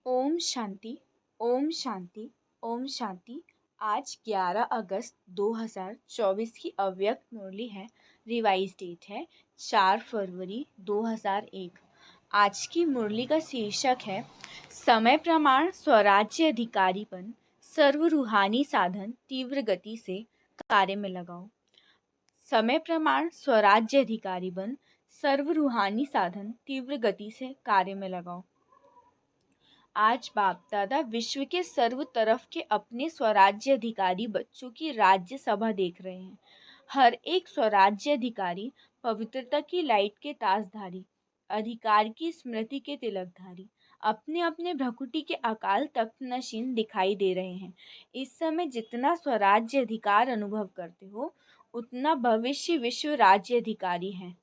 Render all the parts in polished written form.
ओम शांति। ओम शांति। ओम शांति। आज 11 अगस्त 2024 की अव्यक्त मुरली है। रिवाइज डेट है 4 फरवरी 2001। आज की मुरली का शीर्षक है समय प्रमाण स्वराज्य अधिकारीपन सर्व रूहानी साधन तीव्र गति से कार्य में लगाओ। समय प्रमाण स्वराज्य अधिकारी बन सर्व रूहानी साधन तीव्र गति से कार्य में लगाओ। आज बाप दादा विश्व के सर्व तरफ के अपने स्वराज्य अधिकारी बच्चों की राज्य सभा देख रहे हैं। हर एक स्वराज्य अधिकारी पवित्रता की लाइट के ताजधारी, अधिकार की स्मृति के तिलकधारी, अपने अपने भ्रकुटी के अकाल तख्त नशीन दिखाई दे रहे हैं। इस समय जितना स्वराज्य अधिकार अनुभव करते हो उतना भविष्य विश्व राज्य अधिकारी है।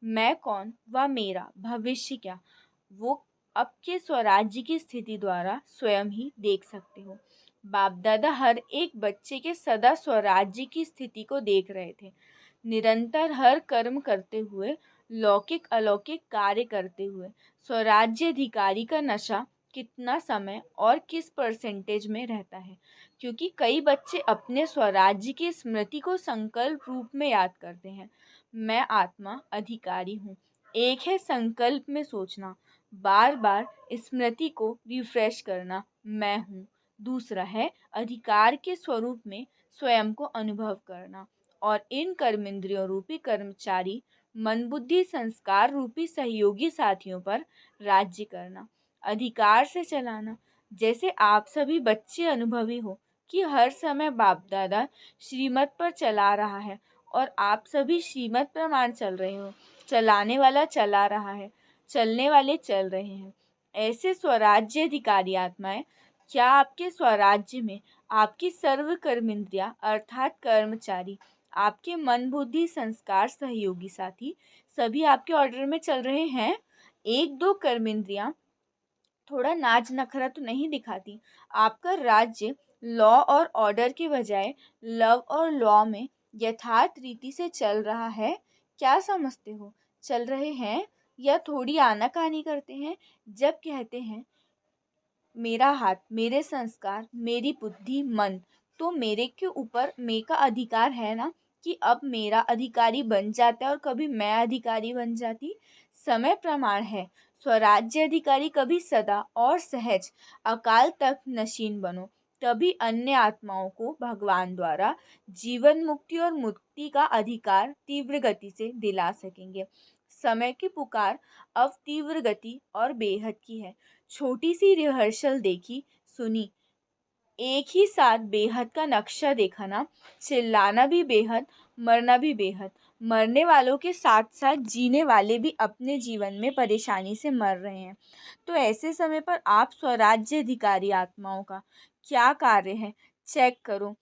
मैं कौन व मेरा भविष्य क्या, वो अब के स्वराज्य की स्थिति द्वारा स्वयं ही देख सकते हो। बाप दादा हर एक बच्चे के सदा स्वराज्य की स्थिति को देख रहे थे। निरंतर हर कर्म करते हुए, लौकिक अलौकिक कार्य करते हुए स्वराज्य अधिकारी का नशा कितना समय और किस परसेंटेज में रहता है, क्योंकि कई बच्चे अपने स्वराज्य की स्मृति को संकल्प रूप में याद करते हैं। मैं आत्मा अधिकारी हूँ। एक है संकल्प में सोचना, बार बार स्मृति को रिफ्रेश करना, मैं हूँ। दूसरा है अधिकार के स्वरूप में स्वयं को अनुभव करना और इन कर्मेंद्रियों रूपी कर्मचारी मन बुद्धि संस्कार रूपी सहयोगी साथियों पर राज्य करना, अधिकार से चलाना। जैसे आप सभी बच्चे अनुभवी हो कि हर समय बाप दादा श्रीमत पर चला रहा है और आप सभी श्रीमत प्रमाण चल रहे हो। चलाने वाला चला रहा है, चलने वाले चल रहे हैं। ऐसे स्वराज्य अधिकारी आत्माएं, क्या आपके स्वराज्य में आपकी सर्व कर्मेंद्रियां अर्थात कर्मचारी, आपके मन बुद्धि संस्कार सहयोगी साथी सभी आपके ऑर्डर में चल रहे हैं? एक दो कर्मेंद्रियां थोड़ा नाच नखरा तो नहीं दिखाती। आपका राज्य लॉ और ऑर्डर के बजाय लव और लॉ में यथार्थ रीति से चल रहा है। क्या समझते हो? चल रहे हैं या थोड़ी आनाकानी करते हैं जब कहते हैं मेरा हाथ, मेरे संस्कार, मेरी बुद्धि, मन, तो मेरे के ऊपर मैं का अधिकार है ना कि अब मेरा अधिकारी बन जाता है और कभी मैं अधिकारी बन जाती। समय प्रमाण है स्वराज्य अधिकारी कभी सदा और सहज अकाल तक नशीन बनो, तभी अन्य आत्माओं को भगवान द्वारा जीवन मुक्ति और मुक्ति का अधिकार तीव्र गति से दिला सकेंगे। समय की पुकार अब तीव्र गति और बेहद की है। छोटी सी रिहर्सल देखी सुनी, एक ही साथ बेहद का नक्शा देखा ना। चिल्लाना भी बेहद, मरना भी बेहद। मरने वालों के साथ साथ जीने वाले भी अपने जीवन में परेशानी से मर रहे हैं। तो ऐसे समय पर आप स्वराज्य अधिकारी आत्माओं का क्या कार्य है, चेक करो।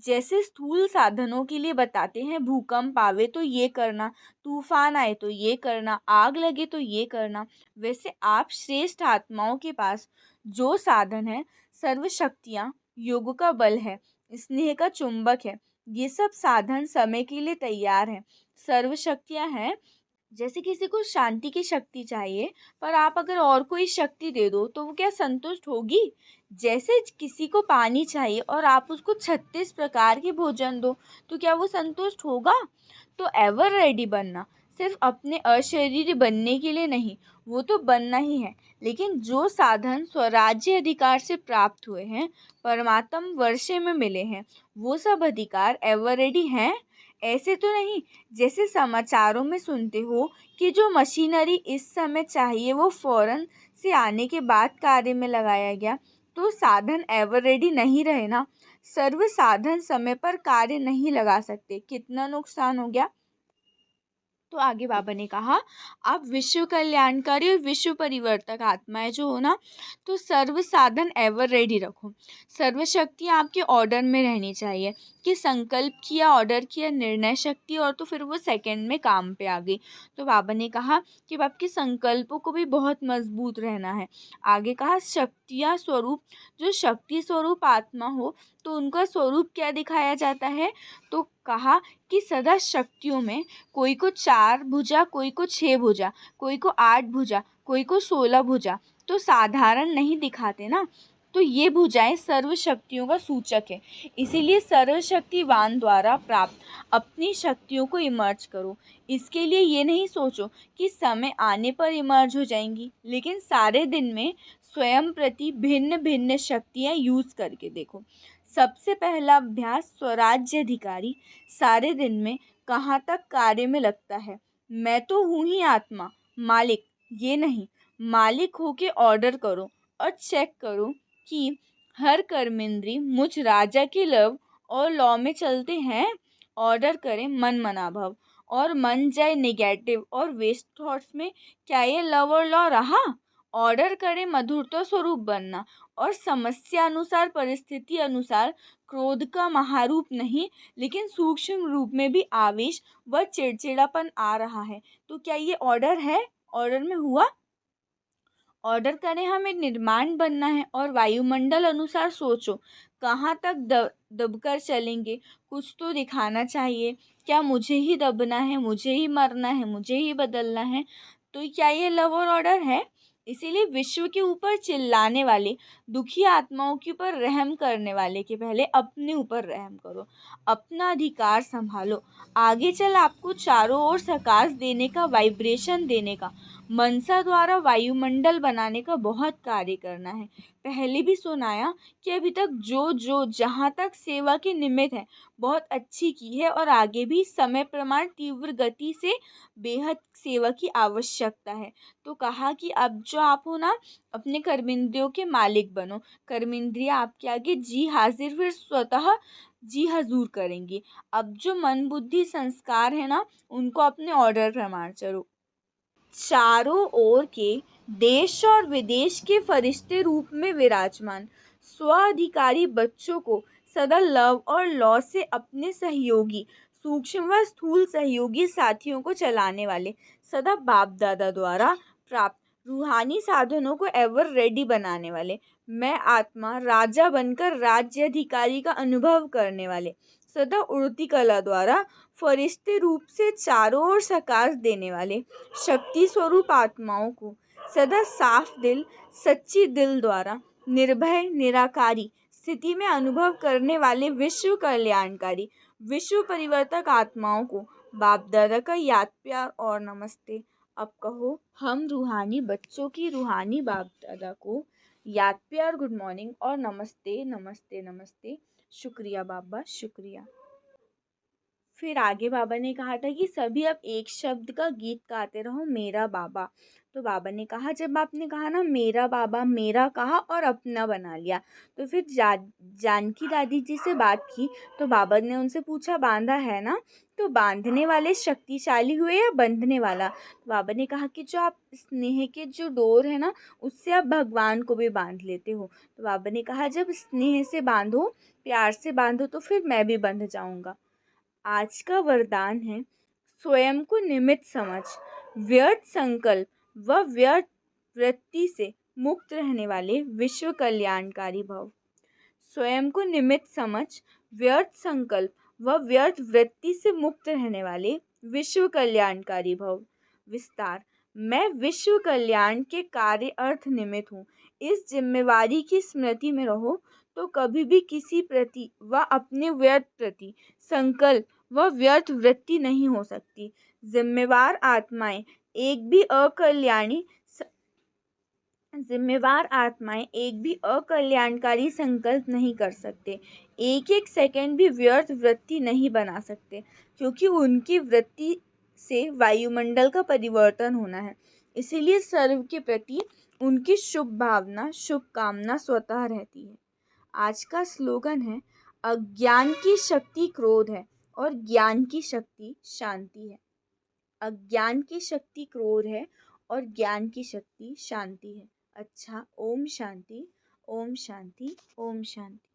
जैसे स्थूल साधनों के लिए बताते हैं, भूकंप आवे तो ये करना, तूफान आए तो ये करना, आग लगे तो ये करना, वैसे आप श्रेष्ठ आत्माओं के पास जो साधन है, सर्व शक्तियाँ, योग का बल है, स्नेह का चुंबक है, ये सब साधन समय के लिए तैयार हैं। सर्व शक्तियाँ हैं। जैसे किसी को शांति की शक्ति चाहिए, पर आप अगर और कोई शक्ति दे दो तो वो क्या संतुष्ट होगी? जैसे किसी को पानी चाहिए और आप उसको 36 प्रकार के भोजन दो तो क्या वो संतुष्ट होगा? तो एवर रेडी बनना सिर्फ अपने अशरीरी बनने के लिए नहीं, वो तो बनना ही है, लेकिन जो साधन स्वराज्य अधिकार से प्राप्त हुए हैं, परमात्म वर्षे में मिले हैं, वो सब अधिकार एवर रेडी हैं। ऐसे तो नहीं जैसे समाचारों में सुनते हो कि जो मशीनरी इस समय चाहिए वो फौरन से आने के बाद कार्य में लगाया गया, तो साधन एवर रेडी नहीं रहे ना। सर्व साधन समय पर कार्य नहीं लगा सकते, कितना नुकसान हो गया। तो आगे बाबा ने कहा, आप विश्व कल्याणकारी और विश्व परिवर्तक आत्माएं जो हो ना, तो सर्व साधन एवर रेडी रखो। सर्व शक्तियाँ आपके ऑर्डर में रहनी चाहिए कि संकल्प किया, ऑर्डर किया, निर्णय शक्ति, और तो फिर वो सेकंड में काम पे आ गई। तो बाबा ने कहा कि आपके संकल्पों को भी बहुत मजबूत रहना है। आगे कहा शक्तियाँ स्वरूप, जो शक्ति स्वरूप आत्मा हो तो उनका स्वरूप क्या दिखाया जाता है? तो कहा कि सदा शक्तियों में कोई को 4 भुजा, कोई को 6 भुजा, कोई को 8 भुजा, कोई को 16 भुजा, तो साधारण नहीं दिखाते ना। तो ये भुजाएं सर्वशक्तियों का सूचक है। इसीलिए सर्वशक्तिवान द्वारा प्राप्त अपनी शक्तियों को इमर्ज करो। इसके लिए ये नहीं सोचो कि समय आने पर इमर्ज हो जाएंगी, लेकिन सारे दिन में स्वयं प्रति भिन्न भिन्न शक्तियाँ यूज़ करके देखो। सबसे पहला अभ्यास स्वराज्य अधिकारी। सारे दिन में कहाँ तक कार्य में लगता है। मैं तो हूँ ही आत्मा, मालिक ये नहीं। मालिक होके ऑर्डर करो और चेक करो कि हर कर्मेंद्री मुझ राजा के लव और लॉ में चलते हैं। ऑर्डर करें मन मना भव और मन जाए नेगेटिव और वेस्ट थॉट्स में, क्या ये लव और लॉ रहा। ऑर्डर करें मधुरता स्वरूप बनना और समस्या अनुसार परिस्थिति अनुसार क्रोध का महारूप नहीं, लेकिन सूक्ष्म रूप में भी आवेश व चिड़चिड़ापन आ रहा है। तो क्या ये ऑर्डर है, ऑर्डर में हुआ। ऑर्डर करें हमें निर्माण बनना है और वायुमंडल अनुसार सोचो कहाँ तक दबकर चलेंगे। कुछ तो दिखाना चाहिए। क्या मुझे ही दबना है, मुझे ही मरना है, मुझे ही बदलना है। तो क्या ये लव और ऑर्डर है। इसीलिए विश्व के ऊपर चिल्लाने वाले दुखी आत्माओं के ऊपर रहम करने वाले के पहले अपने ऊपर रहम करो। अपना अधिकार संभालो। आगे चल आपको चारों ओर सकाश देने का, वाइब्रेशन देने का, मनसा द्वारा वायुमंडल बनाने का बहुत कार्य करना है। पहले भी सुनाया कि अभी तक जो जहाँ तक सेवा के निमित्त है बहुत अच्छी की है और आगे भी समय प्रमाण तीव्र गति से बेहद सेवा की आवश्यकता है। तो कहा कि अब जो आप हो ना, अपने कर्मेंद्रियों के मालिक बनो। कर्मेंद्रियाँ आपके आगे जी हाजिर फिर स्वतः जी हजूर करेंगी। अब जो मन बुद्धि संस्कार है ना, उनको अपने ऑर्डर प्रमाण चलो। चारों ओर के देश और विदेश के फरिश्ते रूप में विराजमान स्वाधिकारी बच्चों को सदा लव और लॉ से अपने सहयोगी, सूक्ष्म व स्थूल सहयोगी साथियों को चलाने वाले, सदा बाप दादा द्वारा प्राप्त रूहानी साधनों को एवर रेडी बनाने वाले, मैं आत्मा राजा बनकर राज्य अधिकारी का अनुभव करने वाले, सदा उड़ती कला द्वारा फरिश्ते रूप से चारों ओर सकाश देने वाले शक्ति स्वरूप आत्माओं को सदा साफ दिल, सच्ची दिल द्वारा निर्भय निराकारी स्थिति में अनुभव करने वाले विश्व कल्याणकारी, विश्व परिवर्तक आत्माओं को बाप दादा का याद प्यार और नमस्ते। अब कहो हम रूहानी बच्चों की रूहानी बाप दादा को याद प्यार, गुड मॉर्निंग और नमस्ते नमस्ते नमस्ते। शुक्रिया बाबा, शुक्रिया। फिर आगे बाबा ने कहा था कि सभी अब एक शब्द का गीत गाते रहो, मेरा बाबा। तो बाबा ने कहा, जब आपने कहा ना मेरा बाबा, मेरा कहा और अपना बना लिया, तो फिर जानकी दादी जी से बात की तो बाबा ने उनसे पूछा बांधा है ना, तो बांधने वाले शक्तिशाली हुए या बंधने वाला। तो बाबा ने कहा कि जो आप स्नेह के जो डोर है ना, उससे आप भगवान को भी बांध लेते हो। तो बाबा ने कहा जब स्नेह से बांधो, प्यार से बांधो, तो फिर मैं भी बंध जाऊंगा। आज का वरदान है स्वयं को निमित्त समझ, व्यर्थ संकल्प व व्यर्थ वृत्ति से मुक्त रहने वाले विश्व कल्याणकारी भव। स्वयं को निमित्त समझ, व्यर्थ संकल्प व व्यर्थ वृत्ति से मुक्त रहने वाले विश्व कल्याणकारी भव। विस्तार, मैं विश्व कल्याण के कार्य अर्थ निमित्त हूँ। इस जिम्मेवारी की स्मृति में रहो तो कभी भी किसी प्रति व अपने व्यर्थ प्रति संकल्प व व्यर्थ वृत्ति नहीं हो सकती। जिम्मेवार आत्माएं एक भी अकल्याणकारी संकल्प नहीं कर सकते, एक एक सेकंड भी व्यर्थ वृत्ति नहीं बना सकते, क्योंकि उनकी वृत्ति से वायुमंडल का परिवर्तन होना है। इसीलिए सर्व के प्रति उनकी शुभ भावना, शुभ कामना स्वतः रहती है। आज का स्लोगन है, अज्ञान की शक्ति क्रोध है और ज्ञान की शक्ति शांति है। अज्ञान की शक्ति क्रोध है और ज्ञान की शक्ति शांति है। अच्छा, ओम शांति, ओम शांति, ओम शांति।